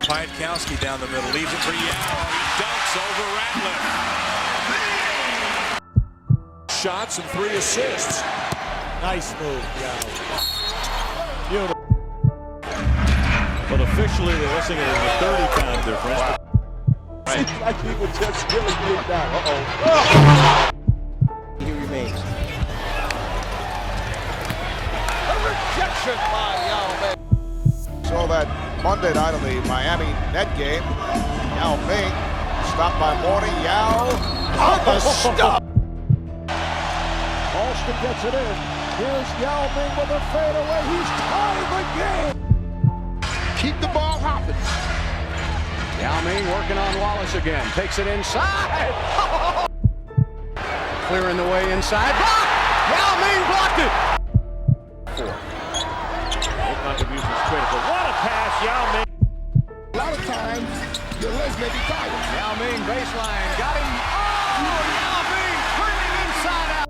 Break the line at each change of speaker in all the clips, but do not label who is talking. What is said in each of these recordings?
Piatkowski down the middle, leaves it for Yao. He dunks over Ratliff. Shots and 3 assists.
Nice move, Yao. Beautiful. But officially, they're listing it as a 30-pound difference. Right. Seems like he would just really dig down. Uh-oh.
He remains.
A rejection by Yao Ming.
Saw that Monday night on the Miami net game. Yao Ming stopped by Morning. Yao on the stop.
Alston gets it in. Here's Yao Ming with a fadeaway. He's tied the game.
Keep the ball hopping.
Yao Ming working on Wallace again. Takes it inside. Clearing the way inside. Block! Yao Ming blocked it. 4.
No contribution is critical. What a pass, Yao Ming.
A lot of times, your legs may be tired.
Yao Ming baseline. Got him. Oh, Yao Ming turning inside out.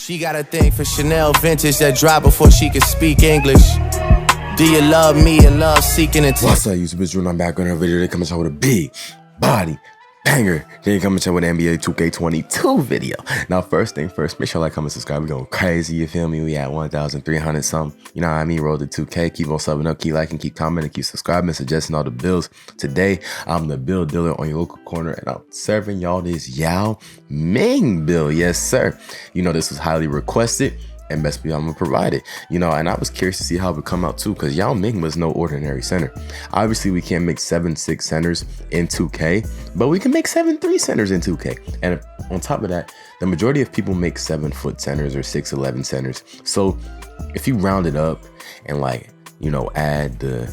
She got a thing for Chanel vintage that dropped before she could speak English. Do you love me or love seeking it?
What's up, YouTube? It's Drew, and I'm back on another video. They coming out with a big body banger. They coming out with an NBA 2K22 video. Now, first thing first, make sure you like, comment, subscribe. We going crazy, you feel me? We at 1,300 something. You know what I mean? Roll to 2K. Keep on subbing up, keep liking, keep commenting, keep subscribing, suggesting all the builds. Today, I'm the build dealer on your local corner, and I'm serving y'all this Yao Ming build. Yes, sir. You know, this was highly requested, and best believe I'm gonna provide it. You know, and I was curious to see how it would come out too, because Yao Ming was no ordinary center. Obviously, we can't make 7'6" centers in 2K, but we can make 7'3" centers in 2K. And on top of that, the majority of people make 7-foot centers or 6'11" centers. So if you round it up and, like, you know, add the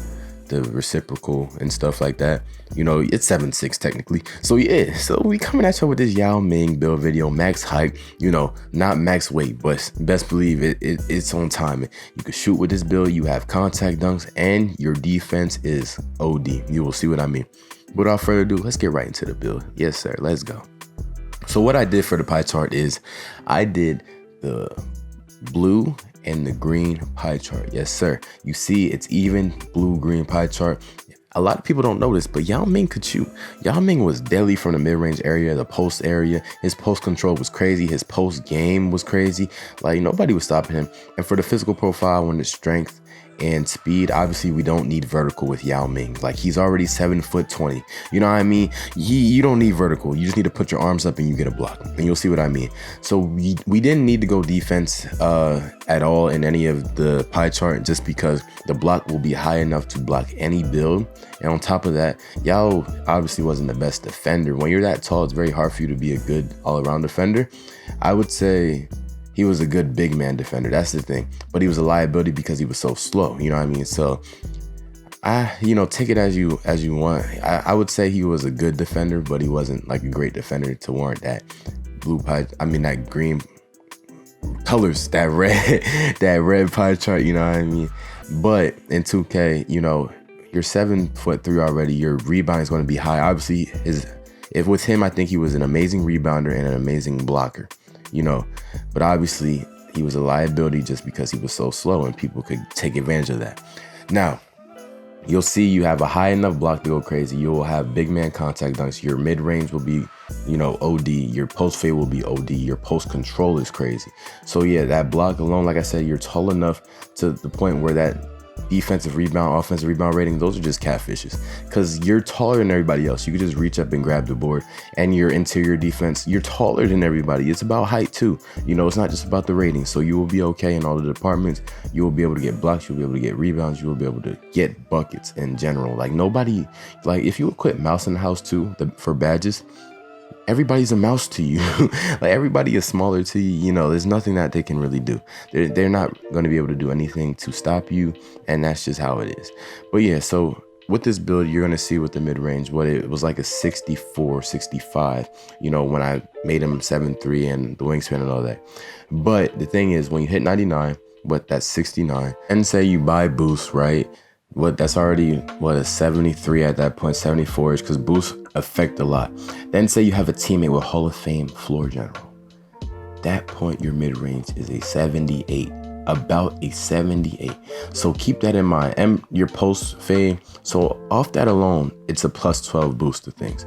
reciprocal and stuff like that, you know, it's 7'6" technically. So yeah, so we coming at you with this Yao Ming build video, max height, you know, not max weight, but best believe it's on time. You can shoot with this build, you have contact dunks, and your defense is OD. You will see what I mean. Without further ado, let's get right into the build. Yes, sir, let's go. So what I did for the pie chart is I did the blue and the green pie chart. Yes, sir. You see it's even blue-green pie chart. A lot of people don't know this, but Yao Ming could shoot. Yao Ming was deadly from the mid-range area, the post area. His post control was crazy. His post game was crazy. Like, nobody was stopping him. And for the physical profile and the strength and speed, obviously we don't need vertical with Yao Ming. Like, he's already 7'20". You know what I mean? You don't need vertical. You just need to put your arms up and you get a block, and you'll see what I mean. So we didn't need to go defense at all in any of the pie chart, just because the block will be high enough to block any build. And on top of that, Yao obviously wasn't the best defender. When you're that tall, it's very hard for you to be a good all-around defender. I would say he was a good big man defender. That's the thing. But he was a liability because he was so slow. You know what I mean? So you know, take it as you want. I would say he was a good defender, but he wasn't like a great defender to warrant that blue pie. I mean, that green colors, that red pie chart. You know what I mean? But in 2K, you know, you're 7'3" already. Your rebound is going to be high. Obviously, if with him, I think he was an amazing rebounder and an amazing blocker. You know, but obviously he was a liability just because he was so slow and people could take advantage of that. Now, you'll see you have a high enough block to go crazy. You will have big man contact dunks. Your mid-range will be, you know, OD. Your post fade will be OD. Your post control is crazy. So yeah, that block alone, like I said, you're tall enough to the point where that defensive rebound, offensive rebound rating, those are just catfishes, because you're taller than everybody else. You could just reach up and grab the board. And your interior defense, you're taller than everybody. It's about height too. You know, it's not just about the rating. So you will be okay in all the departments. You will be able to get blocks. You'll be able to get rebounds. You will be able to get buckets in general. Like, nobody, like, if you would quit mouse in the house too for badges, everybody's a mouse to you. Like, everybody is smaller to you. You know, there's nothing that they can really do. They're not going to be able to do anything to stop you, and that's just how it is. But yeah, so with this build, you're going to see with the mid-range what it was like, a 64, 65, you know, when I made him 7'3" and the wingspan and all that. But the thing is, when you hit 99, what, that's 69. And say you buy boost, right? What, that's already, what, a 73 at that point, 74-ish, because boosts affect a lot. Then say you have a teammate with Hall of Fame floor general. That point, your mid-range is a 78, about a 78. So keep that in mind. And your post fade, so off that alone, it's a plus 12 boost to things.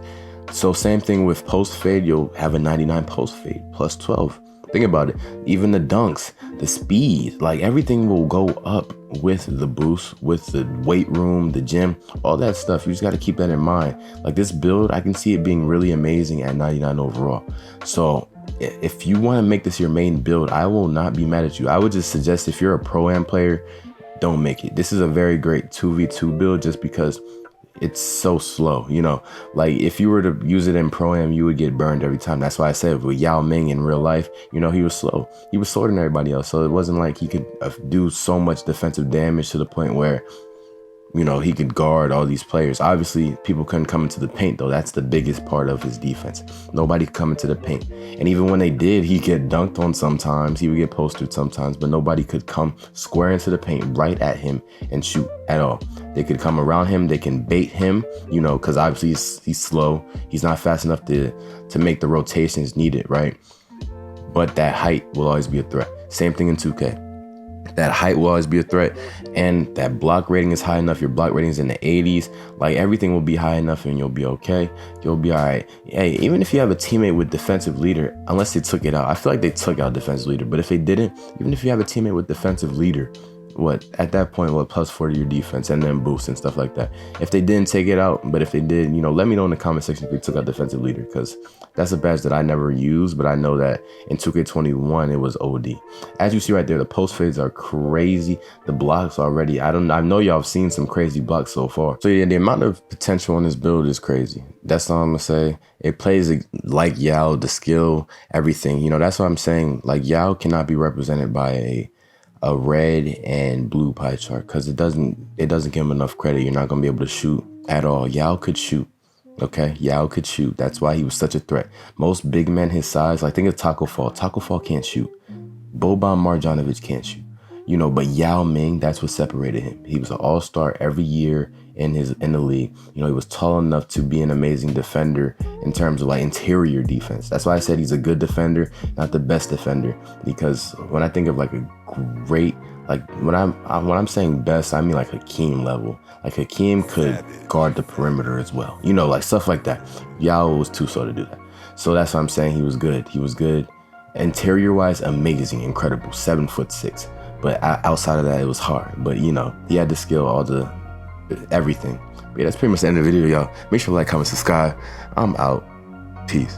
So same thing with post fade, you'll have a 99 post fade, plus 12. Think about it, even the dunks, the speed, like everything will go up with the boost, with the weight room, the gym, all that stuff. You just got to keep that in mind. Like this build, I can see it being really amazing at 99 overall. So if you want to make this your main build, I will not be mad at you. I would just suggest if you're a Pro-Am player, don't make it. This is a very great 2v2 build just because it's so slow, you know. Like if you were to use it in Pro-Am, you would get burned every time. That's why I said with Yao Ming in real life, you know, he was slow. He was slower than everybody else. So it wasn't like he could do so much defensive damage to the point where, you know, he could guard all these players. Obviously, people couldn't come into the paint, though. That's the biggest part of his defense. Nobody could come into the paint. And even when they did, he'd get dunked on sometimes. He would get posted sometimes, but nobody could come square into the paint right at him and shoot at all. They could come around him. They can bait him, you know, because obviously he's slow. He's not fast enough to make the rotations needed, right? But that height will always be a threat. Same thing in 2K. That height will always be a threat, and that block rating is high enough. Your block rating is in the 80s. Like everything will be high enough and you'll be okay. You'll be all right. Hey, even if you have a teammate with defensive leader, unless they took it out, I feel like they took out defensive leader, but if they didn't, even if you have a teammate with defensive leader, what, at that point, what, plus 40 your defense and then boost and stuff like that. If they didn't take it out, but if they did, you know, let me know in the comment section if they took out defensive leader, because that's a badge that I never used, but I know that in 2K21 it was OD. As you see right there, the post fades are crazy. The blocks already, I know y'all have seen some crazy blocks so far. So yeah, the amount of potential on this build is crazy. That's all I'm gonna say. It plays like Yao, the skill, everything. You know, that's what I'm saying. Like Yao cannot be represented by a red and blue pie chart because it doesn't give him enough credit. You're not gonna be able to shoot at all. Yao could shoot. Okay, Yao could shoot. That's why he was such a threat. Most big men his size, like think of Taco Fall. Taco Fall can't shoot. Boban Marjanovic can't shoot. You know, but Yao Ming, that's what separated him. He was an all-star every year in the league. You know, he was tall enough to be an amazing defender in terms of like interior defense. That's why I said he's a good defender, not the best defender. Because when I think of like a great, like when I'm saying best, I mean like Hakeem level. Like Hakeem could guard the perimeter as well. You know, like stuff like that. Yao was too slow to do that. So that's why I'm saying he was good. He was good. Interior wise, amazing, incredible, 7'6". But outside of that, it was hard. But you know, he had the skill, everything. But yeah, that's pretty much the end of the video, y'all. Make sure to like, comment, subscribe. I'm out. Peace.